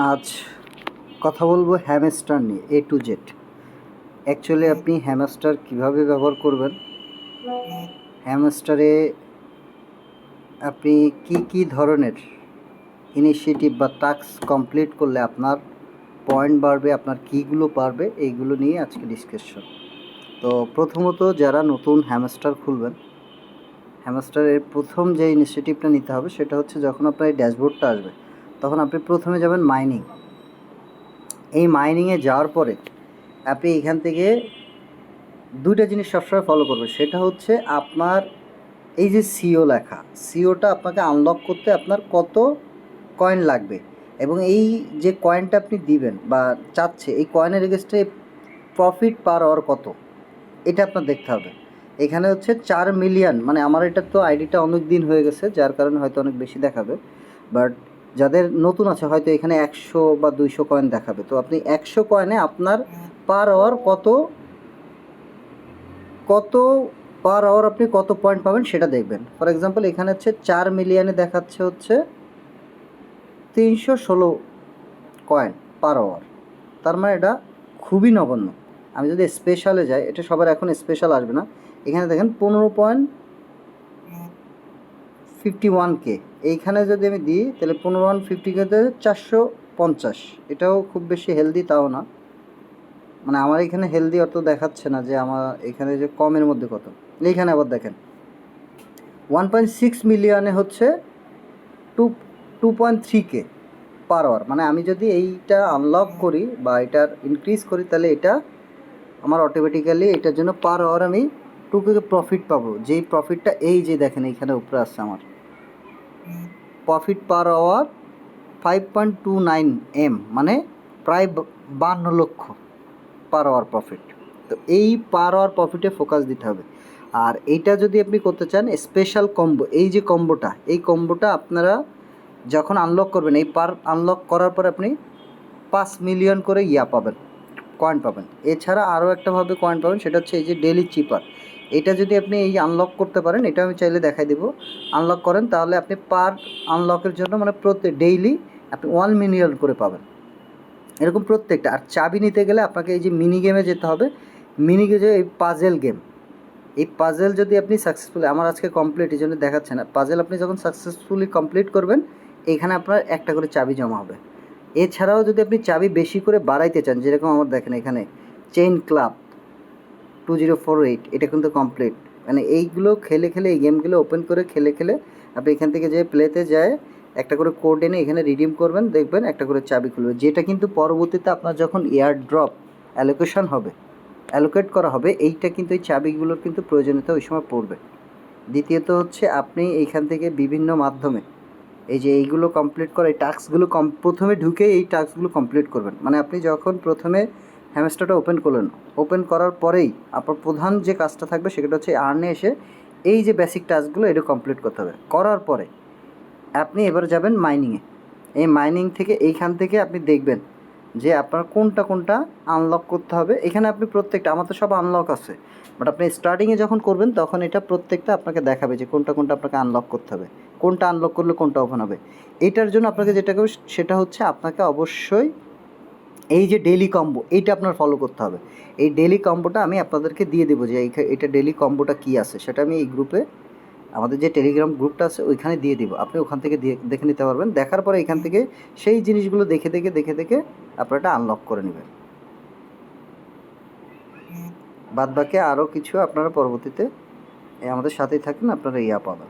আজ কথা বলবো হ্যামস্টার নিয়ে এ টু জেড। অ্যাকচুয়ালি আপনি হ্যামস্টার কিভাবে ব্যবহার করবেন, হ্যামস্টারে আপনি কি কি ধরনের ইনিশিয়েটিভ বা টাস্ক কমপ্লিট করলে আপনার পয়েন্ট বাড়বে, আপনার কীগুলো বাড়বে, এইগুলো নিয়ে আজকে ডিসকাশন। তো প্রথমত যারা নতুন হ্যামস্টার খুলবেন, হ্যামস্টারের প্রথম যে ইনিশিয়েটিভটা নিতে হবে সেটা হচ্ছে যখন আপনার এই ড্যাশবোর্ডটা আসবে তখন আপনি প্রথমে যাবেন মাইনিং। এই মাইনিংয়ে যাওয়ার পরে আপনি এখান থেকে দুইটা জিনিস সবসময় ফলো করবেন। সেটা হচ্ছে আপনার এই যে সিও লেখা, সিওটা আপনাকে আনলক করতে আপনার কত কয়েন লাগবে, এবং এই যে কয়েনটা আপনি দিবেন বা চাচ্ছে এই কয়েনের এগেস্টে প্রফিট পার আওয়ার কত, এটা আপনার দেখতে হবে। এখানে হচ্ছে 4 মিলিয়ন, মানে আমার এটা তো আইডিটা অনেক দিন হয়ে গেছে যার কারণে হয়তো অনেক বেশি দেখাবে, বাট যাদের নতুন আছে হয়তো এখানে 100 বা 200 কয়েন দেখাবে। তো আপনি 100 কয়েনে আপনার পার আওয়ার কত কত পার আওয়ার আপনি কত পয়েন্ট পাবেন সেটা দেখবেন। ফর এক্সাম্পল এখানে হচ্ছে 4 মিলিয়নে দেখাচ্ছে হচ্ছে 316 কয়েন পার আওয়ার, তার মানে এটা খুবই নগণ্য। আমি যদি স্পেশালে যাই, এটা সবার এখন স্পেশাল আসবে না, এখানে দেখেন 15.51K। এইখানে যদি আমি দিই তাহলে 15.50K 450, এটাও খুব বেশি হেলদি তাও না, মানে আমার এখানে হেলদি অত দেখাচ্ছে না যে আমার এখানে যে কমের মধ্যে কত। এইখানে আবার দেখেন 1.6 মিলিয়নে হচ্ছে 2.3K পার আওয়ার। মানে আমি যদি এইটা আনলক করি বা এটার ইনক্রিজ করি তাহলে এটা আমার অটোমেটিক্যালি এটার জন্য পার আওয়ার আমি 2K প্রফিট পাবো। যেই প্রফিটটা এই যে দেখেন এইখানে উপরে আসছে আমার প্রফিট পার আওয়ার 5.29 মানে প্রায় 52 লক্ষ পার আওয়ার প্রফিট। তো এই পার আওয়ার প্রফিটে ফোকাস দিতে হবে। আর এইটা যদি আপনি করতে চান স্পেশাল কম্বো, এই যে কম্বোটা, এই কম্বোটা আপনারা যখন আনলক করবেন, এই পার আনলক করার পর আপনি 5 মিলিয়ন করে পাবেন, কয়েন পাবেন। এছাড়া আরও একটাভাবে কয়েন পাবেন, সেটা হচ্ছে এই যে ডেলি চিপার। এটা যদি আপনি এই আনলক করতে পারেন, এটা আমি চাইলে দেখাই দেবো, আনলক করেন তাহলে আপনি পার আনলকের জন্য মানে প্রত্যেক ডেইলি আপনি 1 মিলিয়ন করে পাবেন, এরকম প্রত্যেকটা। আর চাবি নিতে গেলে আপনাকে এই যে মিনি গেমে যেতে হবে। মিনি গেমে এই পাজেল গেম, এই পাজেল যদি আপনি সাকসেসফুলি, আমার আজকে কমপ্লিট এই জন্য দেখাচ্ছে না, পাজেল আপনি যখন সাকসেসফুলি কমপ্লিট করবেন এখানে আপনার একটা করে চাবি জমা হবে। এছাড়াও যদি আপনি চাবি বেশি করে বাড়াইতে চান, যেরকম আমার দেখেন এখানে চেইন ক্লাব 2048, এটা কিন্তু কমপ্লিট। মানে এইগুলো খেলে খেলে, এই গেমগুলো ওপেন করে খেলে খেলে আপনি এখান থেকে যে প্লেতে যায় একটা করে কোড এনে এখানে রিডিম করবেন, দেখবেন একটা করে চাবি খুলবে, যেটা কিন্তু পরবর্তীতে আপনার যখন এয়ার ড্রপ অ্যালোকেশন হবে, অ্যালোকেট করা হবে, এইটা কিন্তু এই চাবিগুলোর কিন্তু প্রয়োজনীয়তা ওই সময় পড়বে। দ্বিতীয়ত হচ্ছে আপনি এইখান থেকে বিভিন্ন মাধ্যমে এই যে এইগুলো কমপ্লিট করা, এই টাস্কগুলো প্রথমে ঢুকে এই টাস্কগুলো কমপ্লিট করবেন। মানে আপনি যখন প্রথমে হ্যামস্টারটা ওপেন করলেন, ওপেন করার পরেই আপনার প্রধান যে কাজটা থাকবে সেটা হচ্ছে আর্নে এসে এই যে বেসিক টাস্কগুলো এটা কমপ্লিট করতে হবে। করার পরে আপনি এবার যাবেন মাইনিংয়ে। এই মাইনিং থেকে এইখান থেকে আপনি দেখবেন যে আপনার কোনটা কোনটা আনলক করতে হবে। এখানে আপনি প্রত্যেকটা, আমার তো সব আনলক আছে, বাট আপনি স্টার্টিংয়ে যখন করবেন তখন এটা প্রত্যেকটা আপনাকে দেখাবে যে কোনটা কোনটা আপনাকে আনলক করতে হবে, কোনটা আনলক করলে কোনটা ওপেন হবে। এটার জন্য আপনাকে যেটা করবে সেটা হচ্ছে আপনাকে অবশ্যই এই যে ডেলি কম্বো, এইটা আপনার ফলো করতে হবে। এই ডেলি কম্বোটা আমি আপনাদেরকে দিয়ে দেবো যে এটা ডেলি কম্বোটা কী আছে, সেটা আমি এই গ্রুপে, আমাদের যে টেলিগ্রাম গ্রুপটা আছে ওইখানে দিয়ে দিব, আপনি ওখান থেকে দেখে নিতে পারবেন। দেখার পরে এখান থেকে সেই জিনিসগুলো দেখে দেখে দেখে দেখে আপনারা এটা আনলক করে নেবেন। বাদ বাকি আরও কিছু আপনারা পরবর্তীতে আমাদের সাথেই থাকেন, আপনারা পাবেন।